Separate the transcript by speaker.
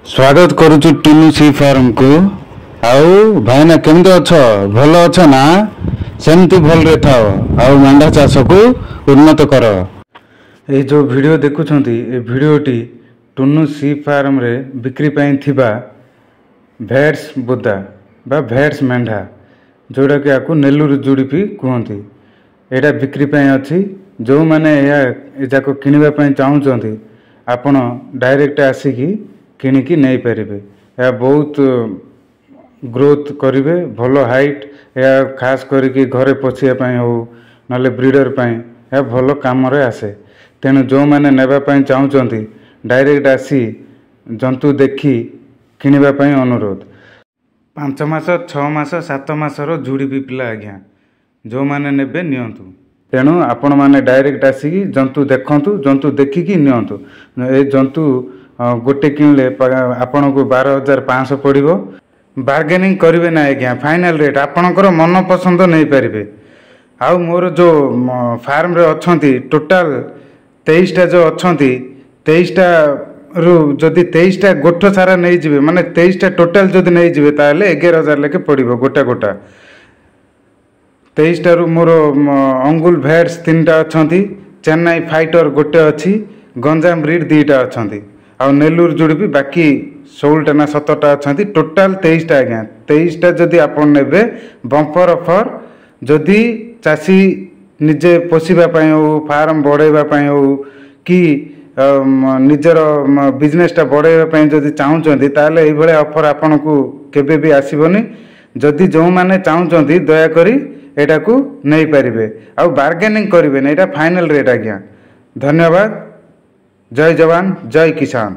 Speaker 1: स्वागत करुचु टुनु सी फार्म को। आउ भाईना केमती अछ? भल अछ ना? सेमती भल रे थाओ आउ मेंढा चाष को उन्नत कर। ए जो वीडियो देखुछंती ए वीडियोटी टुनु सी फार्म रे बिक्री पई थिबा भेट्स बुदा बा भेट्स मेंढा जोड़ा कि आकु नेलुर जुड़ीपी कहती। एटा बिक्री पई अछि। जो माने ए जाको किनिबा पई चाहुचंती आपण डायरेक्ट आसिकी किणिकी नहीं पारे। यह बहुत ग्रोथ करेंगे, भल हाइट या खास करके घरे पोछापी हो ना ब्रीडर यह भल कम आसे। तेणु जो मैंने नेबापी चाहूँगी डायरेक्ट आसी जंतु देखी किणवाई अनुरोध। 5 मास 6 मास 7 मासर जुड़ी भी पिला आज्ञा जो मैंने नेबे नियंतु। तेणु आपण मैंने डायरेक्ट आसिकी जंतु देखंतु, जंतु देखिकी नियंतु। ए जंतु गोटे किणले आपन को 12,500 पड़ो। बार्गेनिंग करेंगे ना आज्ञा, फाइनाल रेट आपणकर मन पसंद नहीं पारे। आउ मोर जो फार्म रे अच्छी टोटाल 23टा जो अच्छा 23टा रु जदि 23टा गोठ सारा नहीं जिवे माने 23टा टोटाल जदि नहीं जिवे ताले 11,000 लेके पड़ो गोटा गोटा। 23टा रु मोर अंगुल भेट्स 3टा अच्छा, चेन्नई फाइटर गोटे अच्छी, गंजाम ब्रीड 2टा अच्छा आ नेलुर जुड़ी भी बाकी 16टा ना 17टा अच्छा। टोटाल 23टा आज्ञा। 23टा जदि आपन नेबे बंपर ऑफर। जदि चाषी निजे पोषापी हो, फार्म बढ़ाई हो कि निजर बिजनेसटा बढ़ाई जदि चाहूँगी ताले ये ऑफर आपन को केबे भी आसीबनी। जदि जो माने चाहूँगी दयाकोरी एटा को नहीं पारिबे आ बार्गेनिंग करेंगे। एटा फाइनल रेट आज्ञा। धन्यवाद। जय जवान जय किसान।